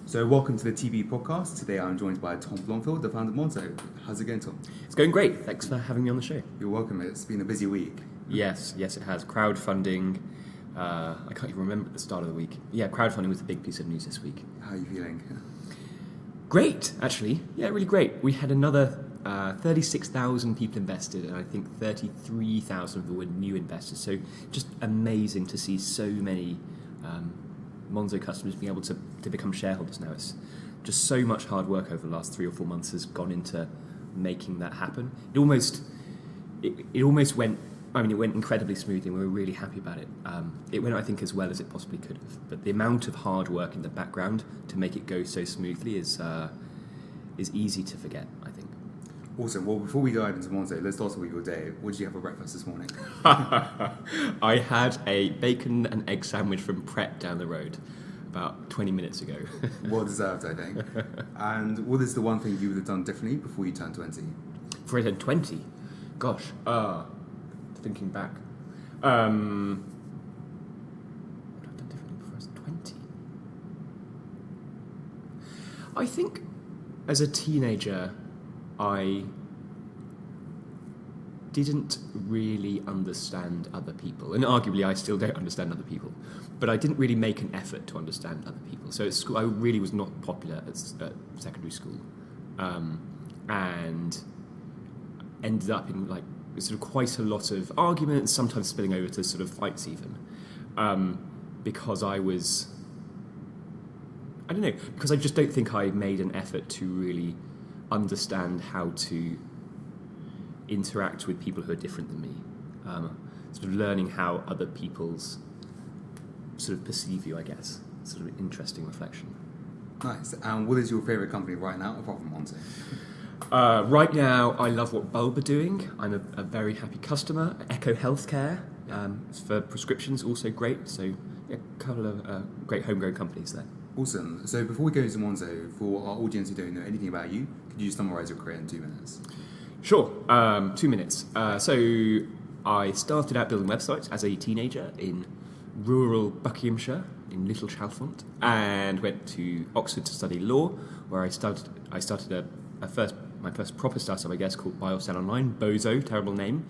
So welcome to the TV podcast. Today I'm joined by Tom Blomfield, the founder of Monzo. How's it going, Tom? It's going great. Thanks for having me on the show. You're welcome. It's been a busy week. Yes, it has. Crowdfunding. I can't even remember at the start of the week. Yeah, crowdfunding was the big piece of news this week. How are you feeling? Great, actually. Yeah, really great. We had another 36,000 people invested, and I think 33,000 of them were new investors. So just amazing to see so many Monzo customers being able to become shareholders now. It's just so much hard work over the last 3 or 4 months has gone into making that happen. It almost went. I mean, it went incredibly smoothly, and we were really happy about it. It went, I think, as well as it possibly could have. But the amount of hard work in the background to make it go so smoothly is easy to forget, I think. Awesome. Well, before we dive into Monzo, let's start with your day. What did you have for breakfast this morning? I had a bacon and egg sandwich from Pret down the road about 20 minutes ago. Well deserved, I think. And what is the one thing you would have done differently before you turned 20? Before I turned 20? Gosh, thinking back. What have I done differently before I was 20? I think as a teenager, I didn't really understand other people. And arguably, I still don't understand other people. But I didn't really make an effort to understand other people. So at school, I really was not popular at secondary school. And ended up in sort of quite a lot of arguments, sometimes spilling over to sort of fights even, because I just don't think I made an effort to really understand how to interact with people who are different than me, sort of learning how other people's sort of perceive you, I guess. Sort of interesting reflection. Nice. And what is your favourite company right now, apart from Monzo? Right now, I love what Bulb are doing. I'm a very happy customer. Echo Healthcare for prescriptions, also great. So yeah, a couple of great homegrown companies there. Awesome. So before we go into Monzo, for our audience who don't know anything about you, could you summarise your career in 2 minutes? Sure, 2 minutes. So I started out building websites as a teenager in rural Buckinghamshire, in Little Chalfont, and went to Oxford to study law, where I started my first proper startup, I guess, called Buy or Sell Online, Bozo, terrible name.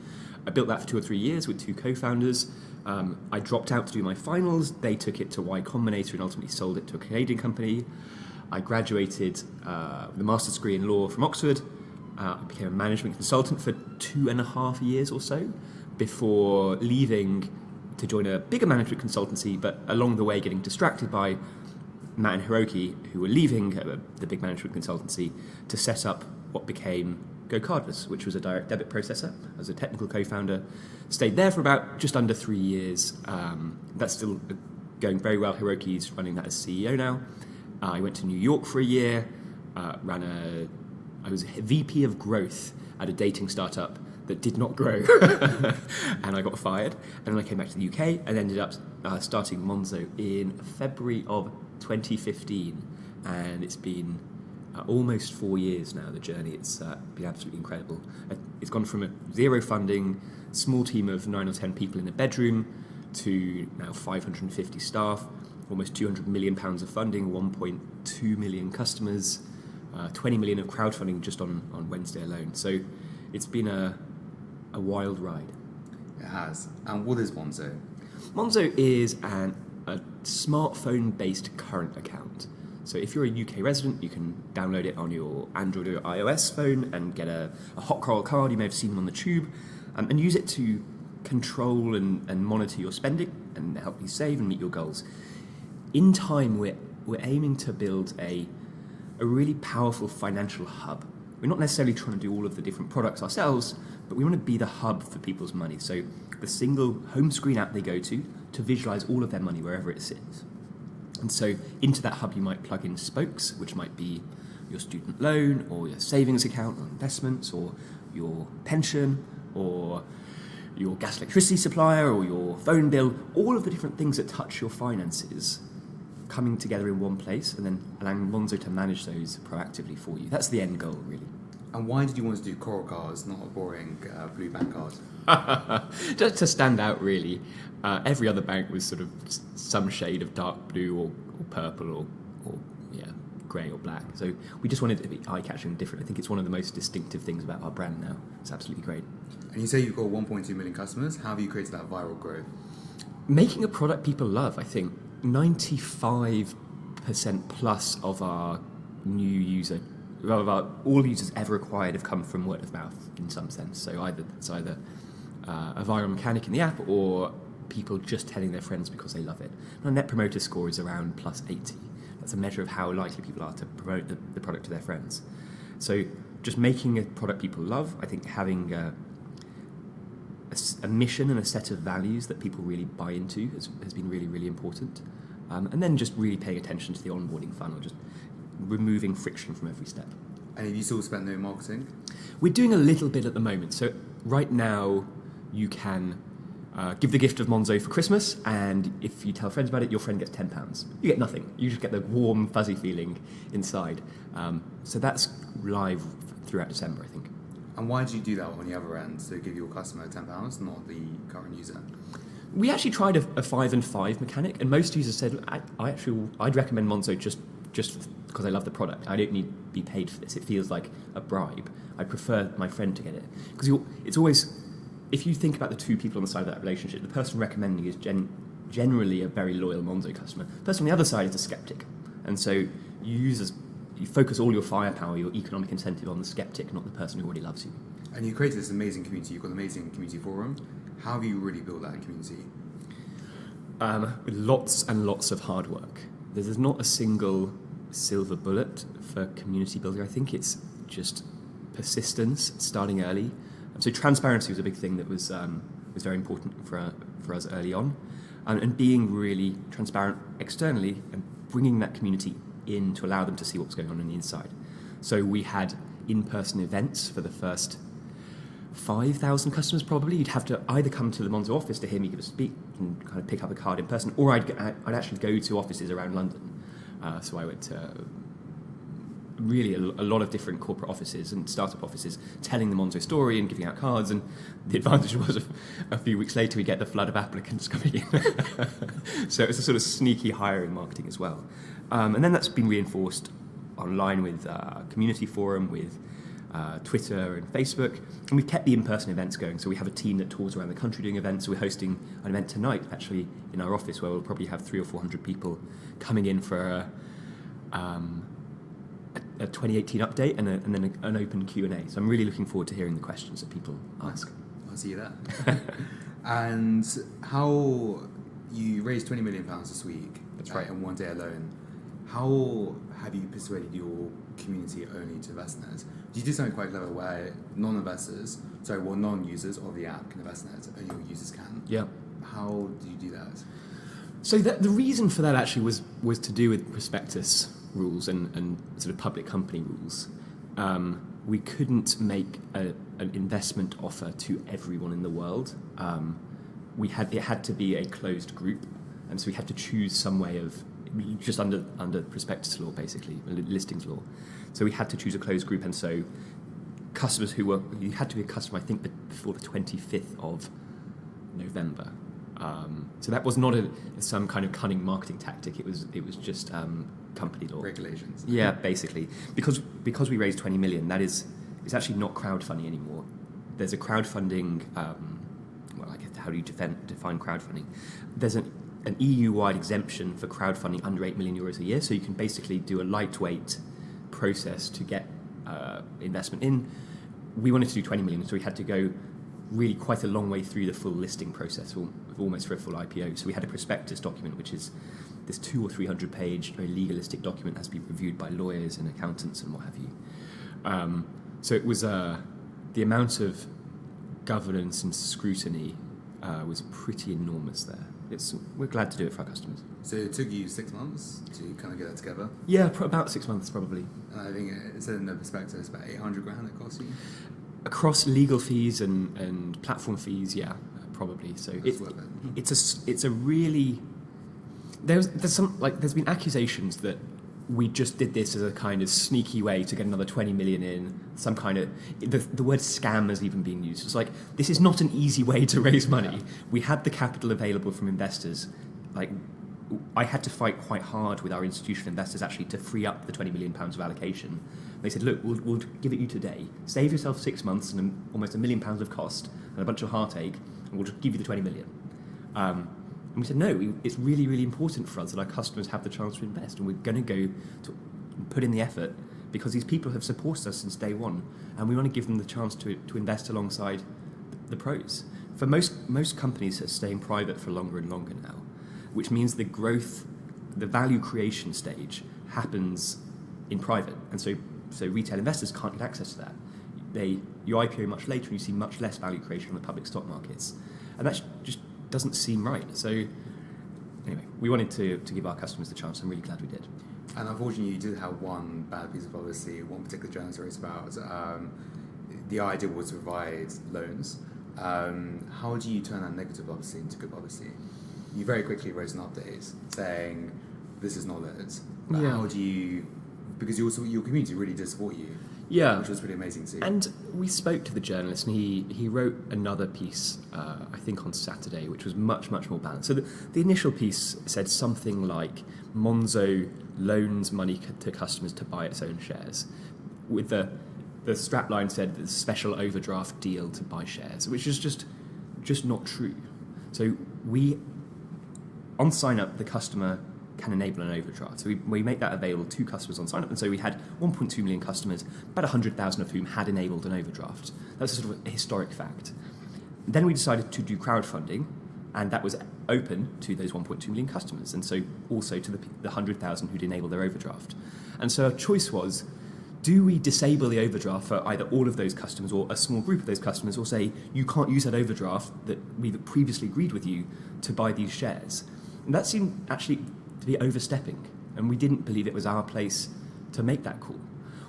I built that for 2 or 3 years with 2 co-founders. I dropped out to do my finals. They took it to Y Combinator and ultimately sold it to a Canadian company. I graduated with a master's degree in law from Oxford. I became a management consultant for 2.5 years or so before leaving to join a bigger management consultancy, but along the way getting distracted by Matt and Hiroki, who were leaving the big management consultancy, to set up what became GoCardless, which was a direct debit processor. I was a technical co-founder, stayed there for about just under 3 years. That's still going very well. Hiroki's running that as CEO now. I went to New York for a year, I was VP of growth at a dating startup that did not grow, and I got fired. And then I came back to the UK and ended up starting Monzo in February of 2015, and it's been almost 4 years now, the journey. It's been absolutely incredible. It's gone from a zero funding, small team of 9 or 10 people in a bedroom, to now 550 staff, almost £200 million of funding, 1.2 million customers, 20 million of crowdfunding just on Wednesday alone. So it's been a wild ride. It has. And what is Monzo? Monzo is a smartphone-based current account. So if you're a UK resident, you can download it on your Android or iOS phone and get a hot coral card. You may have seen them on the tube, and use it to control and monitor your spending and help you save and meet your goals. In time, we're aiming to build a really powerful financial hub. We're not necessarily trying to do all of the different products ourselves, but we want to be the hub for people's money. So the single home screen app they go to visualize all of their money wherever it sits. And so into that hub you might plug in spokes, which might be your student loan or your savings account or investments or your pension or your gas electricity supplier or your phone bill, all of the different things that touch your finances coming together in one place and then allowing Monzo to manage those proactively for you. That's the end goal, really. And why did you want to do coral cards, not a boring blue bank card? Just to stand out, really. Every other bank was sort of some shade of dark blue or purple or grey or black. So we just wanted it to be eye-catching and different. I think it's one of the most distinctive things about our brand now. It's absolutely great. And you say you've got 1.2 million customers. How have you created that viral growth? Making a product people love. I think 95% plus of our all users ever acquired have come from word of mouth in some sense. So it's either a viral mechanic in the app or people just telling their friends because they love it. And our net promoter score is around plus 80. That's a measure of how likely people are to promote the product to their friends. So just making a product people love, I think having a mission and a set of values that people really buy into has been really, really important. And then just really paying attention to the onboarding funnel, just removing friction from every step. And have you still spent no marketing? We're doing a little bit at the moment. So right now you can give the gift of Monzo for Christmas, and if you tell friends about it, your friend gets £10. You get nothing. You just get the warm, fuzzy feeling inside. So that's live throughout December, I think. And why do you do that on the other end? So give your customer £10, not the current user? We actually tried a 5 and 5 mechanic, and most users said, I'd recommend Monzo just because I love the product. I don't need to be paid for this. It feels like a bribe. I prefer my friend to get it. Because it's always, if you think about the two people on the side of that relationship, the person recommending is generally a very loyal Monzo customer. The person on the other side is a skeptic. And so you focus all your firepower, your economic incentive on the skeptic, not the person who already loves you. And you created this amazing community. You've got an amazing community forum. How have you really built that community? Lots and lots of hard work. There's not a single silver bullet for community building. I think it's just persistence, starting early. So transparency was a big thing that was very important for us early on, and being really transparent externally and bringing that community in to allow them to see what's going on the inside. So we had in-person events for the first 5,000 customers probably. You'd have to either come to the Monzo office to hear me give a speak and kind of pick up a card in person, or I'd actually go to offices around London. So I went to really a lot of different corporate offices and startup offices telling the Monzo story and giving out cards, and the advantage was a few weeks later we get the flood of applicants coming in. So it was a sort of sneaky hiring marketing as well. And then that's been reinforced online with community forum, with Twitter and Facebook, and we've kept the in-person events going. So we have a team that tours around the country doing events. So we're hosting an event tonight, actually, in our office, where we'll probably have 300 or 400 people coming in for a 2018 update and then an open Q&A. So I'm really looking forward to hearing the questions that people ask. I'll see you there. And how you raised £20 million this week. That's right. In one day alone. How have you persuaded your community only to invest in it? You did something quite clever where non-users of the app can invest in it, only your users can. Yeah. How do you do that? So the reason for that actually was to do with prospectus rules and sort of public company rules. We couldn't make an investment offer to everyone in the world. It had to be a closed group, and so we had to choose some way of, just under prospectus law, basically, listings law. So we had to choose a closed group, and so customers you had to be a customer, I think, before the 25th of November. So that was not some kind of cunning marketing tactic. It was just company law. Regulations. Yeah, basically. Because we raised 20 million, it's actually not crowdfunding anymore. There's a crowdfunding, I guess, how do you define crowdfunding? There's an EU-wide exemption for crowdfunding under 8 million euros a year, so you can basically do a lightweight process to get investment in. We wanted to do 20 million, so we had to go really quite a long way through the full listing process, almost for a full IPO. So we had a prospectus document, which is this 200 or 300 page, very legalistic document that has to be reviewed by lawyers and accountants and what have you. So it was the amount of governance and scrutiny was pretty enormous there. We're glad to do it for our customers. So it took you 6 months to kind of get that together? Yeah, about 6 months probably. And I think it said in the prospectus about 800 grand it cost you? Across legal fees and platform fees, yeah, probably. So it's a really there's been accusations that we just did this as a kind of sneaky way to get another 20 million in. Some kind of the word scam has even been used. It's like, this is not an easy way to raise money. We had the capital available from investors, like I had to fight quite hard with our institutional investors actually to free up the £20 million of allocation. They said, look, we'll give it you today. Save yourself 6 months and almost £1 million of cost and a bunch of heartache, and we'll just give you the 20 million. And we said, no, it's really, really important for us that our customers have the chance to invest, and we're going to go to put in the effort because these people have supported us since day one, and we want to give them the chance to invest alongside the pros. For most companies are staying private for longer and longer now, which means the growth, the value creation stage happens in private, and so retail investors can't get access to that. You IPO much later and you see much less value creation on the public stock markets, and that just doesn't seem right. So anyway, we wanted to give our customers the chance. I'm really glad we did. And unfortunately, you did have one bad piece of policy. One particular journalist wrote about the idea was to provide loans. How do you turn that negative publicity into good publicity? You very quickly wrote an update saying this is not it. But how do you? Because your community really did support you. Yeah, which was pretty amazing to see. And we spoke to the journalist, and he wrote another piece, I think on Saturday, which was much more balanced. So the initial piece said something like Monzo loans money to customers to buy its own shares, with the strapline said the special overdraft deal to buy shares, which is just not true. So on sign up, the customer can enable an overdraft. So we make that available to customers on sign up. And so we had 1.2 million customers, about 100,000 of whom had enabled an overdraft. That's sort of a historic fact. Then we decided to do crowdfunding, and that was open to those 1.2 million customers, and so also to the 100,000 who'd enabled their overdraft. And so our choice was, do we disable the overdraft for either all of those customers or a small group of those customers, or say, you can't use that overdraft that we've previously agreed with you to buy these shares? And that seemed actually to be overstepping, and we didn't believe it was our place to make that call.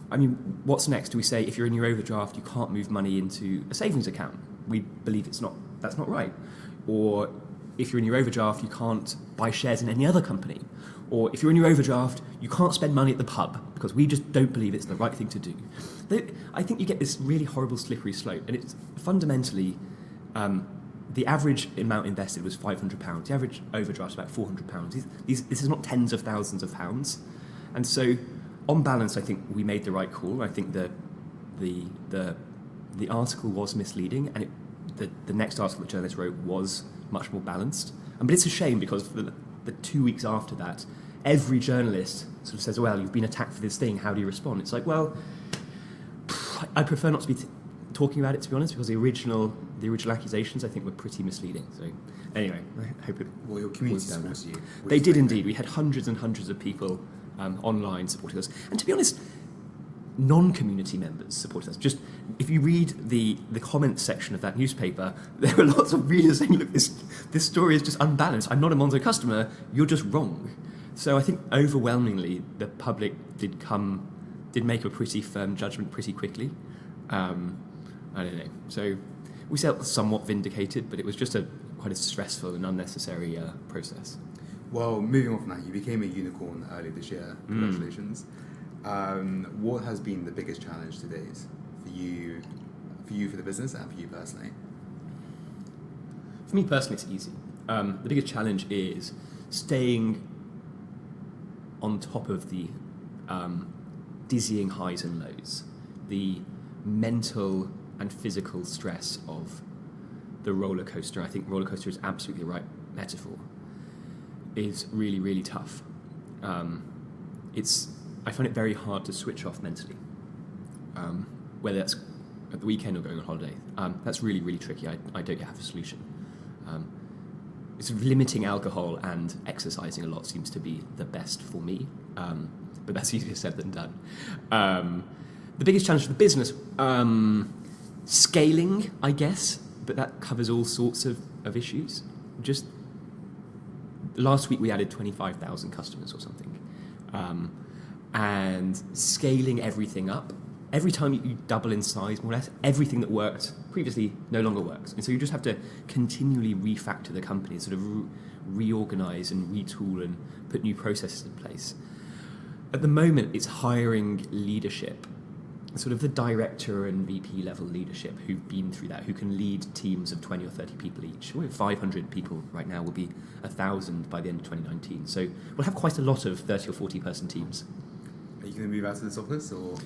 I mean, what's next? Do we say if you're in your overdraft, you can't move money into a savings account? We believe that's not right. Or if you're in your overdraft, you can't buy shares in any other company. Or if you're in your overdraft, you can't spend money at the pub, because we just don't believe it's the right thing to do. I think you get this really horrible slippery slope, and it's fundamentally the average amount invested was £500. The average overdraft is about £400. This is not tens of thousands of pounds. And so, on balance, I think we made the right call. I think the article was misleading, and the next article the journalist wrote was much more balanced. But it's a shame, because for the 2 weeks after that, every journalist sort of says, well, you've been attacked for this thing, how do you respond? It's like, well, I prefer not to be talking about it, to be honest, because the original accusations, I think, were pretty misleading. So anyway, I hope it. Well, your community supports you. They did indeed. We had hundreds and hundreds of people online supporting us, and to be honest, non-community members supported us. Just if you read the comments section of that newspaper, there were lots of readers saying, "Look, this story is just unbalanced. I'm not a Monzo customer. You're just wrong." So I think overwhelmingly the public did make a pretty firm judgment pretty quickly. I don't know. So we felt somewhat vindicated, but it was just quite a stressful and unnecessary process. Well, moving on from that, you became a unicorn early this year. Congratulations. What has been the biggest challenge to date for you, for the business, and for you personally? For me personally, it's easy. The biggest challenge is staying on top of the dizzying highs and lows, the mental and physical stress of the roller coaster. I think roller coaster is absolutely the right metaphor. Is really, really tough. I find it very hard to switch off mentally, whether that's at the weekend or going on holiday. That's really, really tricky. I don't have a solution. It's limiting alcohol and exercising a lot seems to be the best for me, but that's easier said than done. The biggest challenge for the business, scaling, I guess, but that covers all sorts of issues. Just last week we added 25,000 customers or something, and scaling everything up. Every time you double in size, more or less, everything that worked previously no longer works. And so you just have to continually refactor the company, sort of reorganize and retool and put new processes in place. At the moment, it's hiring leadership sort of the director and VP level leadership who've been through that, who can lead teams of 20 or 30 people each. We're 500 people right now, will be 1,000 by the end of 2019. So we'll have quite a lot of 30 or 40 person teams. Are you going to move out to this office, or?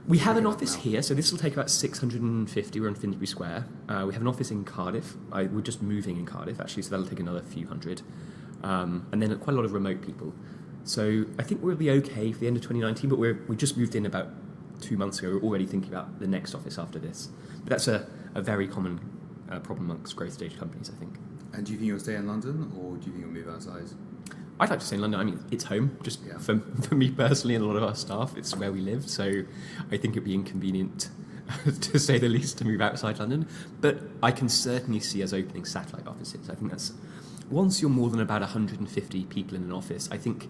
We have an office here, so this will take about 650. We're on Finsbury Square. We have an office in Cardiff. We're just moving in Cardiff, actually, so that'll take another few hundred. And then quite a lot of remote people. So I think we'll be okay for the end of 2019, but we just moved in about 2 months ago. We're already thinking about the next office after this. But that's a very common problem amongst growth stage companies, I think. And do you think you'll stay in London, or do you think you'll move outside? I'd like to stay in London. I mean, it's home, just for me personally and a lot of our staff. It's where we live, so I think it'd be inconvenient, to say the least, to move outside London. But I can certainly see us opening satellite offices. I think that's... Once you're more than about 150 people in an office, I think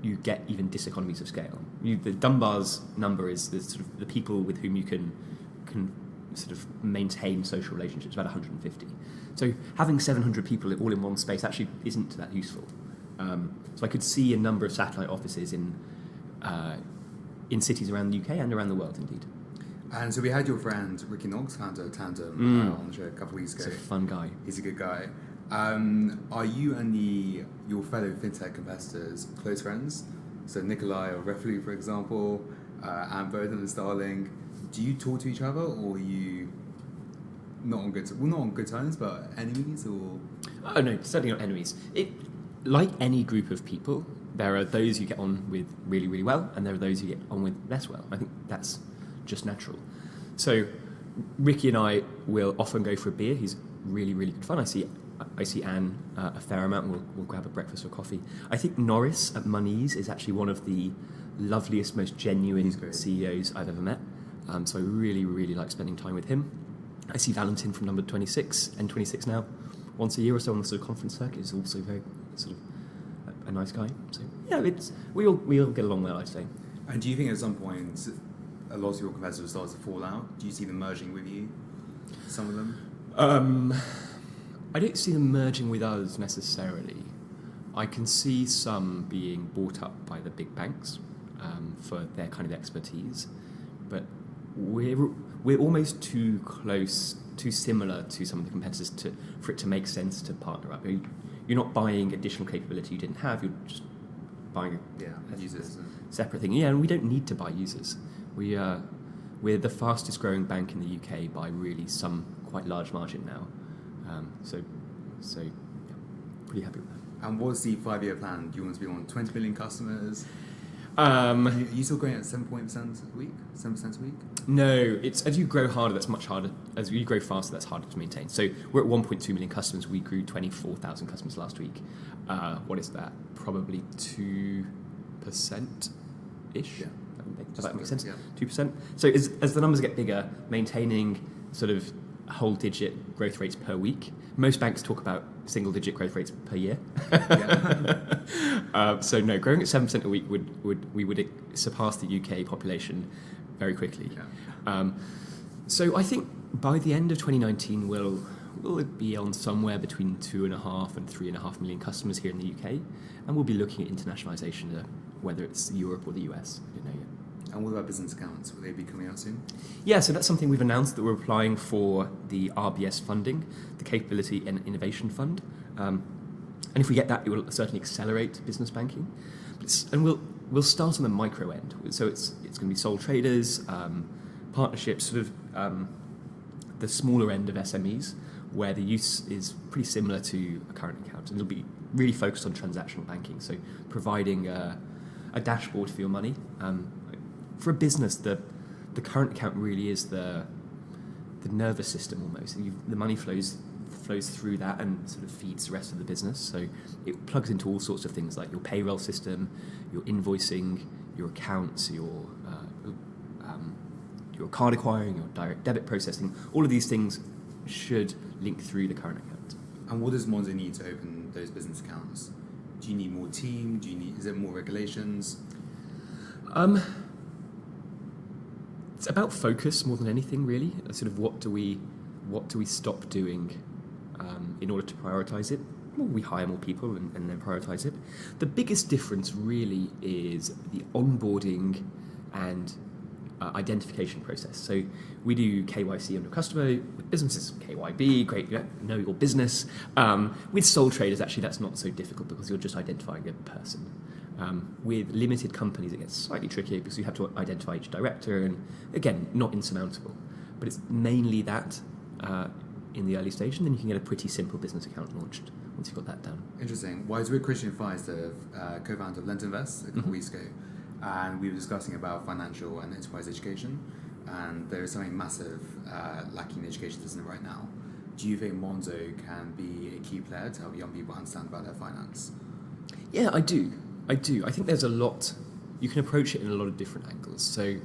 you get even diseconomies of scale. The Dunbar's number is the sort of the people with whom you can sort of maintain social relationships, about 150. So having 700 people all in one space actually isn't that useful. So I could see a number of satellite offices in cities around the UK and around the world, indeed. And so we had your friend Ricky Knox, founder of Tandem, on the show a couple of weeks ago. He's a fun guy. He's a good guy. Are you and your fellow fintech competitors close friends? So Nikolai or Revolut, for example, and Bowden and Starling. Do you talk to each other, or are you not on good terms, but enemies, or? Oh no, certainly not enemies. Like any group of people, there are those you get on with really, really well, and there are those you get on with less well. I think that's just natural. So Ricky and I will often go for a beer. He's really, really good fun. I see Anne a fair amount, and we'll grab a breakfast or coffee. I think Norris at Money's is actually one of the loveliest, most genuine CEOs I've ever met. So I really, really like spending time with him. I see Valentin from number 26, N26 now, once a year or so on the sort of conference circuit. Is also very sort of a nice guy. So yeah, we all get along well, I'd say. And do you think at some point a lot of your competitors start to fall out? Do you see them merging with you? Some of them? I don't see them merging with us necessarily. I can see some being bought up by the big banks for their kind of expertise, but we're almost too close, too similar to some of the competitors for it to make sense to partner up. You're not buying additional capability you didn't have. You're just buying users. Separate thing. Yeah, and we don't need to buy users. We're the fastest growing bank in the UK by really some quite large margin now. So yeah, pretty happy with that. And what's the 5-year plan? Do you want to be on 20 million customers? Are you still growing at 7% a week? 7% a week? No, it's as you grow harder, that's much harder. As you grow faster, that's harder to maintain. So we're at 1.2 million customers. We grew 24,000 customers last week. What is that? Probably 2%-ish? Yeah. Does that make sense? Yeah. 2%. So as the numbers get bigger, maintaining sort of whole-digit growth rates per week. Most banks talk about single-digit growth rates per year. So no, growing at 7% a week we would surpass the UK population very quickly. Yeah. So I think by the end of 2019 we'll be on somewhere between 2.5 and 3.5 million customers here in the UK, and we'll be looking at internationalisation, whether it's Europe or the US. I don't know yet. And what about business accounts? Will they be coming out soon? Yeah, so that's something we've announced, that we're applying for the RBS funding, the Capability and Innovation Fund. And if we get that, it will certainly accelerate business banking. And we'll start on the micro end. So it's going to be sole traders, partnerships, sort of the smaller end of SMEs, where the use is pretty similar to a current account. And it'll be really focused on transactional banking, so providing a dashboard for your money. For a business, the current account really is the nervous system almost. The money flows through that and sort of feeds the rest of the business. So it plugs into all sorts of things like your payroll system, your invoicing, your accounts, your card acquiring, your direct debit processing. All of these things should link through the current account. And what does Monzo need to open those business accounts? Do you need more team? Is there more regulations? It's about focus more than anything, really. Sort of what do we stop doing in order to prioritise it? Well, we hire more people and then prioritise it. The biggest difference really is the onboarding and identification process. So we do KYC on your customer, with businesses, KYB, great, know your business. With sole traders, actually, that's not so difficult because you're just identifying a person. With limited companies, it gets slightly trickier because you have to identify each director, and again, not insurmountable. But it's mainly that in the early stage, and then you can get a pretty simple business account launched once you've got that done. Interesting. Well, I was with Christian Feist, the co-founder of Lent Invest, a couple of weeks ago, and we were discussing about financial and enterprise education, and there is something massive lacking in the education system right now. Do you think Monzo can be a key player to help young people understand about their finance? Yeah, I do. I think there's a lot, you can approach it in a lot of different angles, so,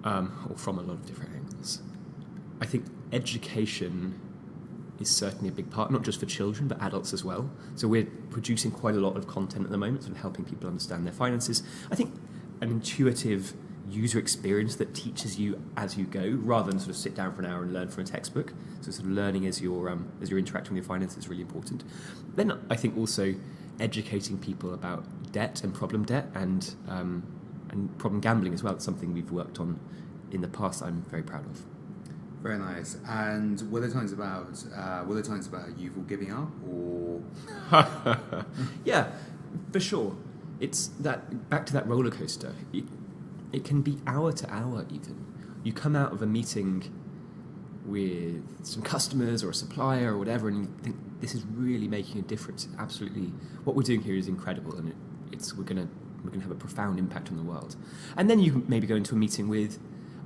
or from a lot of different angles. I think education is certainly a big part, not just for children, but adults as well. So we're producing quite a lot of content at the moment, sort of helping people understand their finances. I think an intuitive user experience that teaches you as you go, rather than sort of sit down for an hour and learn from a textbook. So sort of learning as you're interacting with your finances is really important. Then I think also educating people about debt and problem debt and problem gambling as well. It's something we've worked on in the past I'm very proud of. Very nice. And were there times about you all giving up, or? Yeah, for sure. It's that back to that roller coaster. It can be hour to hour even. You come out of a meeting with some customers or a supplier or whatever, and you think this is really making a difference. Absolutely, what we're doing here is incredible, and we're gonna have a profound impact on the world. And then you maybe go into a meeting with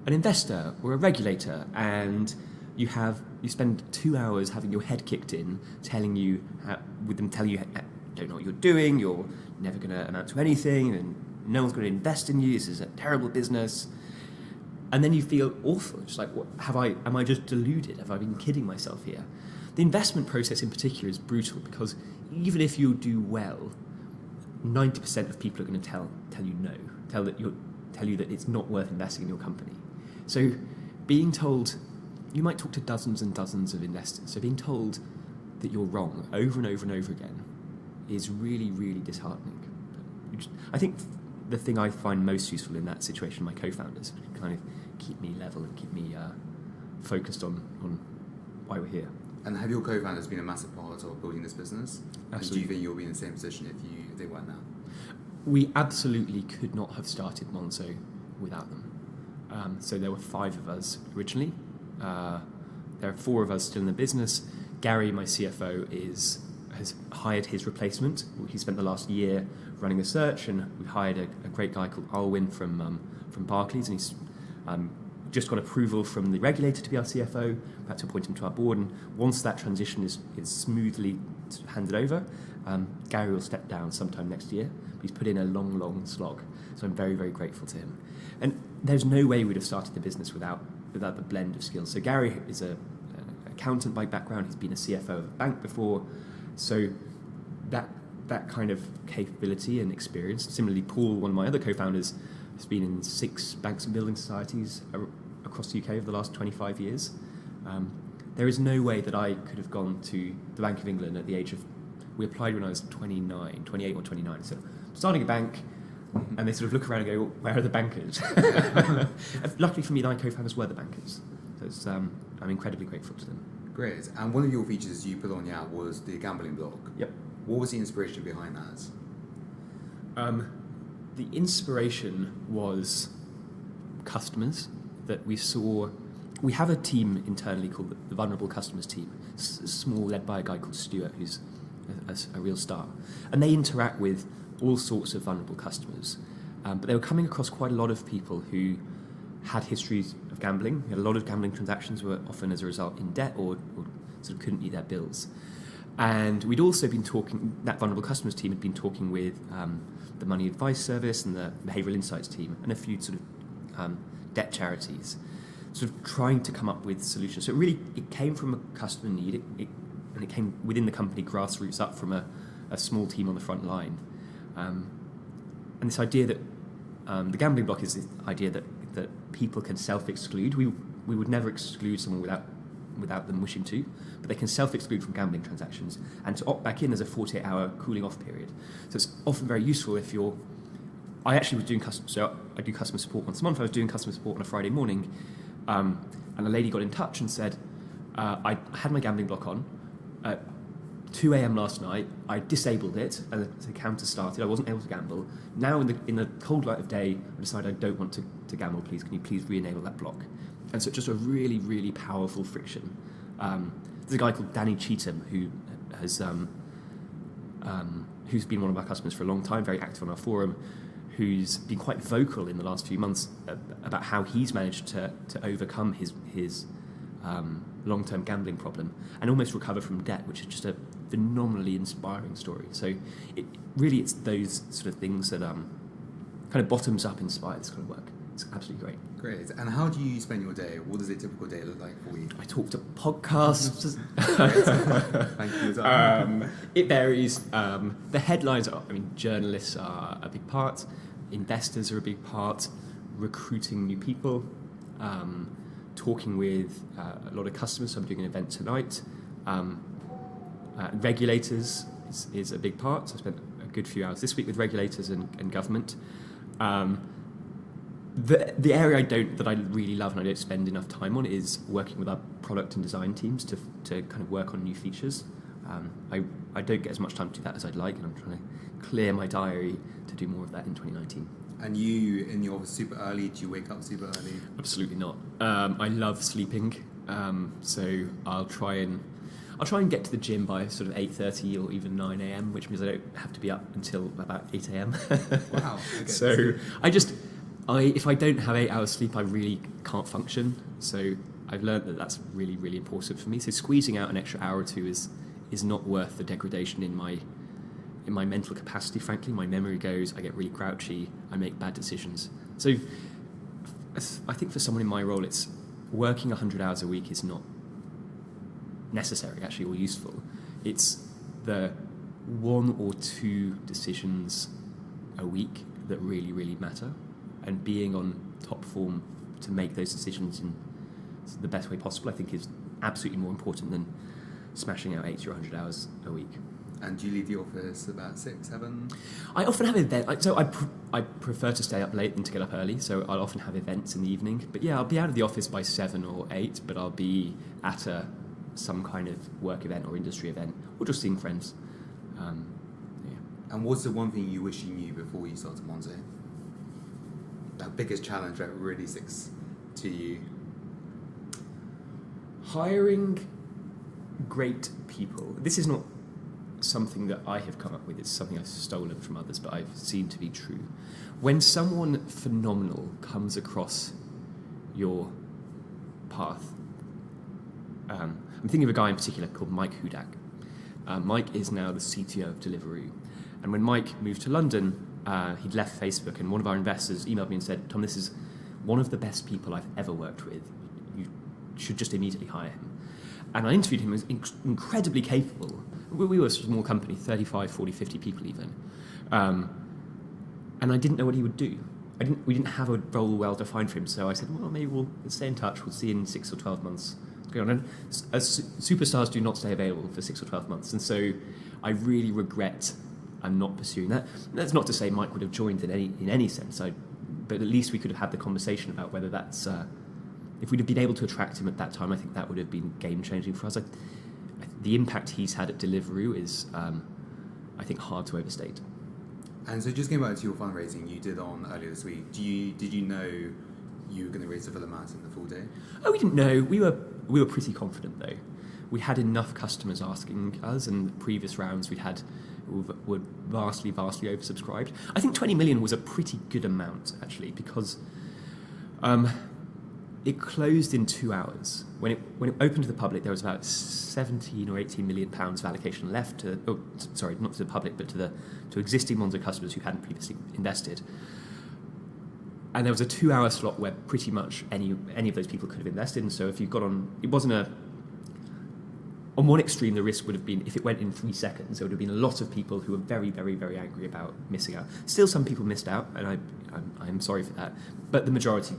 an investor or a regulator, and you spend 2 hours having your head kicked in, telling you don't know what you're doing, you're never going to amount to anything, and no one's going to invest in you. This is a terrible business. And then you feel awful, just like, am I just deluded? Have I been kidding myself here? The investment process in particular is brutal because even if you do well, 90% of people are going to tell you no, tell you that it's not worth investing in your company. So being told, you might talk to dozens and dozens of investors, so being told that you're wrong over and over and over again is really, really disheartening. I think the thing I find most useful in that situation, my co-founders, kind of keep me level and keep me focused on why we're here. And have your co-founders been a massive part of building this business? Absolutely. And do you think you'll be in the same position if they weren't now? We absolutely could not have started Monzo without them. So there were 5 of us originally. There are 4 of us still in the business. Gary, my CFO, has hired his replacement. He spent the last year running the search, and we hired a great guy called Ollie from Barclays, and he's just got approval from the regulator to be our CFO. We had to appoint him to our board, and once that transition is smoothly handed over, Gary will step down sometime next year. But he's put in a long, long slog, so I'm very, very grateful to him. And there's no way we'd have started the business without the blend of skills. So Gary is an accountant by background. He's been a CFO of a bank before, so that kind of capability and experience. Similarly, Paul, one of my other co-founders, has been in 6 banks and building societies across the UK over the last 25 years. There is no way that I could have gone to the Bank of England at the age of, we applied when I was 28 or 29, so starting a bank, and they sort of look around and go, where are the bankers? Luckily for me, my co-founders were the bankers, so I'm incredibly grateful to them. Great. And one of your features you put on the app was the gambling block. Yep. What was the inspiration behind that? The inspiration was customers that we saw. We have a team internally called the Vulnerable Customers Team, small, led by a guy called Stuart, who's a real star. And they interact with all sorts of vulnerable customers. But they were coming across quite a lot of people who had histories of gambling. A lot of gambling transactions were often as a result in debt or sort of couldn't meet their bills. And we'd also been talking, that Vulnerable Customers team had been talking with the Money Advice Service and the Behavioural Insights team and a few sort of debt charities, sort of trying to come up with solutions. So it came from a customer need, and it came within the company, grassroots, up from a small team on the front line. And this idea that the gambling block is the idea that people can self-exclude. We would never exclude someone without them wishing to, but they can self-exclude from gambling transactions, and to opt back in as a 48-hour cooling off period. So it's often very useful if you're I actually was doing so I do customer support once a month. I was doing customer support on a Friday morning, and a lady got in touch and said, I had my gambling block on at 2 a.m. last night. I disabled it, and the counter started. I wasn't able to gamble. Now, in the cold light of day, I decided I don't want to gamble. Please, can you please re-enable that block? And so, just a really, really powerful friction. There's a guy called Danny Cheetham who has who's been one of our customers for a long time, very active on our forum, who's been quite vocal in the last few months about how he's managed to overcome his long-term gambling problem and almost recover from debt, which is just a phenomenally inspiring story. So it's those sort of things that kind of bottoms up inspire this kind of work. It's absolutely great. Great. And how do you spend your day? What does a typical day look like for you? I talk to podcasts. Thank you. It varies. The headlines are, journalists are a big part, investors are a big part, recruiting new people, talking with a lot of customers. So I'm doing an event tonight. Regulators is a big part. So I spent a good few hours this week with regulators and government. The area that I really love and I don't spend enough time on is working with our product and design teams to kind of work on new features. I don't get as much time to do that as I'd like, and I'm trying to clear my diary to do more of that in 2019. And you in the office super early? Do you wake up super early? Absolutely not. I love sleeping, so I'll try and get to the gym by sort of 8:30 or even 9 a.m, which means I don't have to be up until about 8 a.m. Wow. Okay. So if I don't have 8 hours sleep, I really can't function. So I've learned that that's really, really important for me. So squeezing out an extra hour or two is not worth the degradation in my mental capacity. Frankly, my memory goes. I get really grouchy. I make bad decisions. So I think for someone in my role, it's working 100 hours a week is not necessary actually or useful. It's the 1 or 2 decisions a week that really, really matter. And being on top form to make those decisions in the best way possible, I think, is absolutely more important than smashing out 80 or 100 hours a week. And do you leave the office about 6, 7? I often have events. So I prefer to stay up late than to get up early. So I'll often have events in the evening. But yeah, I'll be out of the office by 7 or 8. But I'll be at some kind of work event or industry event, or just seeing friends. And what's the one thing you wish you knew before you started Monzo? That biggest challenge that really sticks to you? Hiring great people. This is not something that I have come up with. It's something I've stolen from others, but I've seen to be true. When someone phenomenal comes across your path, I'm thinking of a guy in particular called Mike Hudak. Mike is now the CTO of Deliveroo. And when Mike moved to London, he'd left Facebook, and one of our investors emailed me and said, Tom, this is one of the best people I've ever worked with. You should just immediately hire him. And I interviewed him. He was incredibly capable. We were a small company, 35, 40, 50 people even. And I didn't know what he would do. We didn't have a role well defined for him, so I said, well, maybe we'll stay in touch. We'll see in 6 or 12 months. And superstars do not stay available for 6 or 12 months. And so I really regret I'm not pursuing that. That's not to say Mike would have joined in any sense, but at least we could have had the conversation about whether that's... if we'd have been able to attract him at that time, I think that would have been game-changing for us. The impact he's had at Deliveroo is, I think, hard to overstate. And so just going back to your fundraising you did on earlier this week, did you know you were going to raise a full amount in the full day? Oh, we didn't know. We were pretty confident, though. We had enough customers asking us, and the previous rounds we'd had were vastly, vastly oversubscribed. I think 20 million was a pretty good amount, actually, because it closed in 2 hours. When it opened to the public, there was about 17 or 18 million pounds of allocation left not to the public, but to existing Monzo customers who hadn't previously invested. And there was a 2-hour slot where pretty much any of those people could have invested. And so if you got on, it wasn't on one extreme, the risk would have been, if it went in 3 seconds, there would have been a lot of people who were very, very, very angry about missing out. Still, some people missed out, and I'm sorry for that. But the majority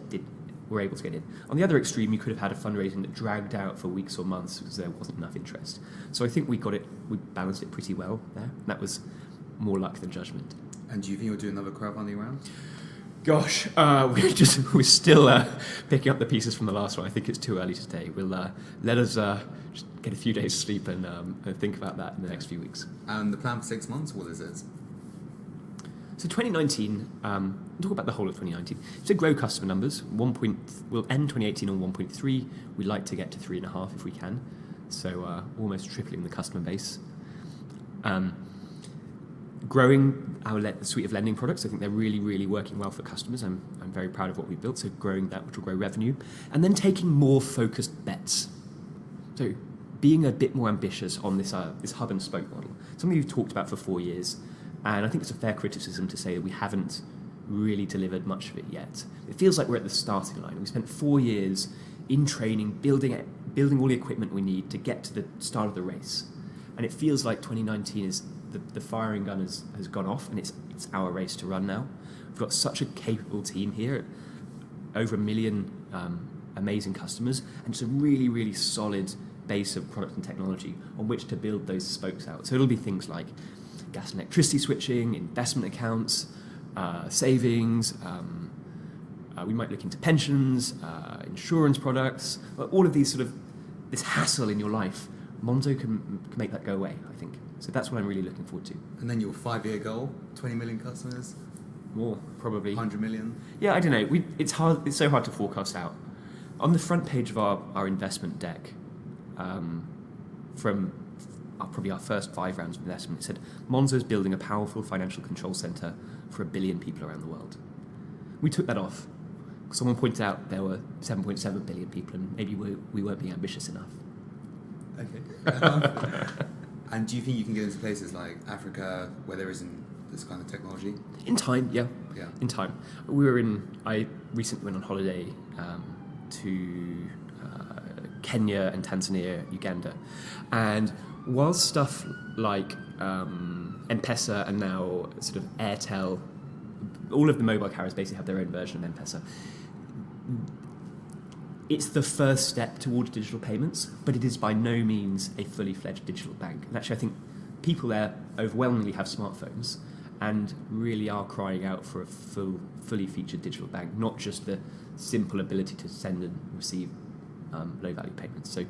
were able to get in. On the other extreme, you could have had a fundraising that dragged out for weeks or months because there wasn't enough interest. So I think we balanced it pretty well there. That was more luck than judgment. And do you think you'll do another crowdfunding round? Gosh, we're still picking up the pieces from the last one. I think it's too early today. We'll let us just get a few days sleep and think about that in the next few weeks. And the plan for 6 months, what is it? So 2019, talk about the whole of 2019. To grow customer numbers, we'll end 2018 on 1.3. We'd like to get to 3.5 if we can. So almost tripling the customer base. Growing our suite of lending products. I think they're really, really working well for customers. I'm very proud of what we've built. So growing that, which will grow revenue. And then taking more focused bets. So being a bit more ambitious on this hub and spoke model. Something we've talked about for 4 years. And I think it's a fair criticism to say that we haven't really delivered much of it yet. It feels like we're at the starting line. We spent 4 years in training, building all the equipment we need to get to the start of the race. And it feels like 2019 is the firing gun has gone off, and it's our race to run now. We've got such a capable team here, over 1 million amazing customers, and it's a really, really solid base of product and technology on which to build those spokes out. So it'll be things like gas and electricity switching, investment accounts, savings. We might look into pensions, insurance products, all of these this hassle in your life. Monzo can make that go away, I think. So that's what I'm really looking forward to. And then your 5-year goal, 20 million customers? More, probably. 100 million? Yeah, I don't know. It's hard. It's so hard to forecast out. On the front page of our investment deck, from probably our first 5 rounds of investment, it said, Monzo's building a powerful financial control centre for 1 billion people around the world. We took that off. Someone pointed out there were 7.7 billion people, and maybe we weren't being ambitious enough. Okay. And do you think you can get into places like Africa where there isn't this kind of technology? In time, yeah. Yeah. In time. I recently went on holiday to Kenya and Tanzania, Uganda. And while stuff like M-Pesa and now sort of Airtel, all of the mobile carriers basically have their own version of M-Pesa. It's the first step towards digital payments, but it is by no means a fully fledged digital bank. And actually, I think people there overwhelmingly have smartphones and really are crying out for a fully featured digital bank, not just the simple ability to send and receive low-value payments. So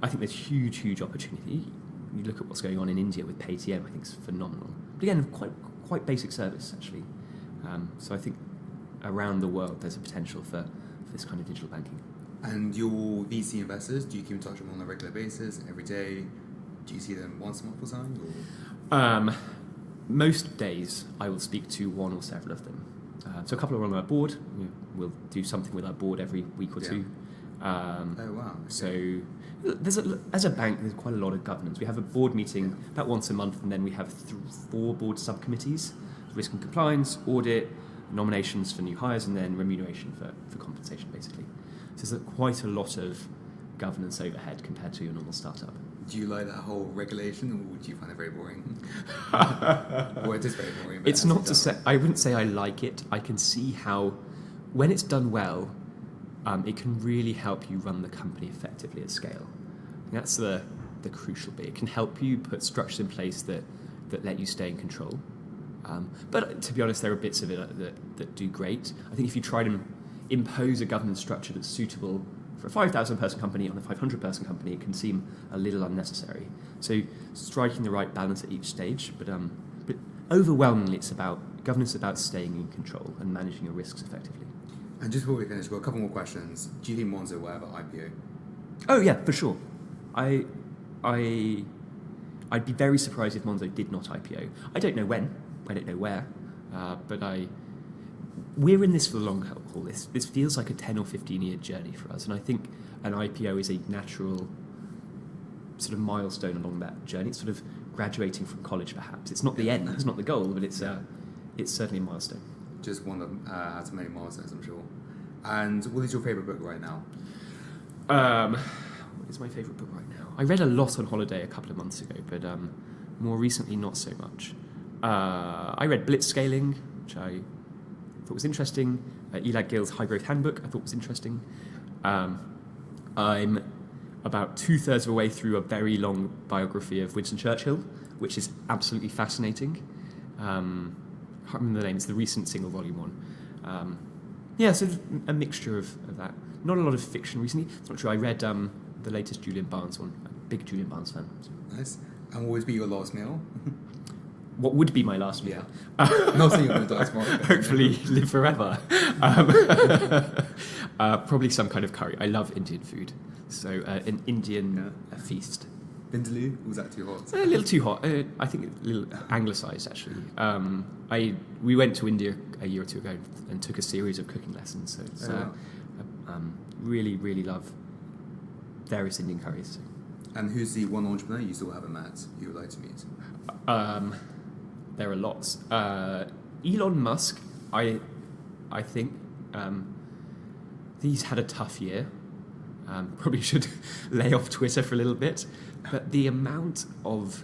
I think there's huge, huge opportunity. You look at what's going on in India with Paytm, I think it's phenomenal. But again, quite basic service, actually. So I think around the world there's a potential for this kind of digital banking. And your VC investors, do you keep in touch with them on a regular basis, every day? Do you see them once a month or something? Most days I will speak to one or several of them. So a couple are on our board. We'll do something with our board every week or two. Oh, wow. Okay. So as a bank, there's quite a lot of governance. We have a board meeting about once a month, and then we have 4 board subcommittees: risk and compliance, audit, nominations for new hires, and then remuneration for compensation, basically. So there's quite a lot of governance overhead compared to your normal startup. Do you like that whole regulation, or do you find it very boring? Well, it is very boring. But it's not to say, I wouldn't say I like it. I can see how, when it's done well, it can really help you run the company effectively at scale. And that's the crucial bit. It can help you put structures in place that let you stay in control. But to be honest, there are bits of it that do great. I think if you try to impose a governance structure that's suitable for a 5,000 person company on a 500 person company, it can seem a little unnecessary. So striking the right balance at each stage, but overwhelmingly it's about governance, about staying in control and managing your risks effectively. And just before we finish, we've got a couple more questions. Do you think Monzo will ever IPO? Oh yeah, for sure. I'd be very surprised if Monzo did not IPO. I don't know when, I don't know where, but we're in this for the long haul. This feels like a 10 or 15 year journey for us, and I think an IPO is a natural sort of milestone along that journey. It's sort of graduating from college, perhaps. It's not the end, it's not the goal, but it's certainly a milestone. Just one of out of many milestones, I'm sure. And what is your favourite book right now? What is my favourite book right now? I read a lot on holiday a couple of months ago, but more recently not so much. I read Blitzscaling, which I thought was interesting. Elad Gil's High Growth Handbook, I thought was interesting. I'm about 2/3 of the way through a very long biography of Winston Churchill, which is absolutely fascinating. Can't remember the name. It's the recent single volume one. Sort of a mixture of that. Not a lot of fiction recently. It's not true. I read the latest Julian Barnes one. I'm a big Julian Barnes fan. Nice. And what would be your last meal? What would be my last meal? Not saying you're going to die tomorrow. Hopefully live forever. Probably some kind of curry. I love Indian food. So an Indian feast. Vindaloo? Was that too hot? A little too hot. I think a little anglicised, actually. We went to India a year or two ago and took a series of cooking lessons. So it's, really, really love various Indian curries. And who's the one entrepreneur you still haven't met you would like to meet? There are lots. Elon Musk, I think, he's had a tough year. Probably should lay off Twitter for a little bit. But the amount of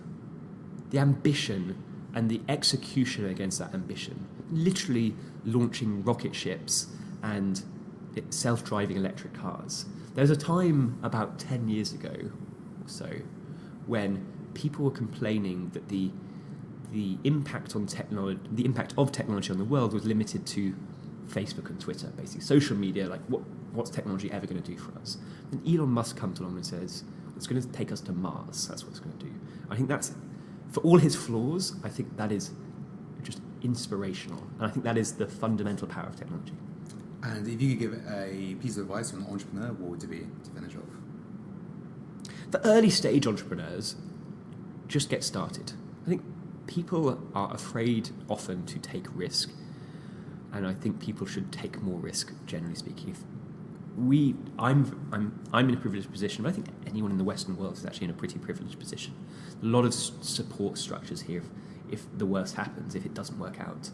the ambition and the execution against that ambition, literally launching rocket ships and self-driving electric cars. There's a time about 10 years ago or so when people were complaining that the impact on technology, the impact of technology on the world was limited to Facebook and Twitter, basically social media. Like, what's technology ever going to do for us? And Elon Musk comes along and says, it's going to take us to Mars. That's what it's going to do. I think that's, for all his flaws, I think that is just inspirational. And I think that is the fundamental power of technology. And if you could give a piece of advice to an entrepreneur, what would it be to finish off? For early stage entrepreneurs, just get started. I think people are afraid often to take risk, and I think people should take more risk, generally speaking. I'm in a privileged position, but I think anyone in the Western world is actually in a pretty privileged position. A lot of support structures here if the worst happens, if it doesn't work out.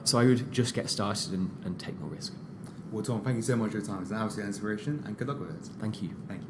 So I would just get started and take more risk. Well, Tom, thank you so much for your time. It's an absolute inspiration, and good luck with it. Thank you. Thank you.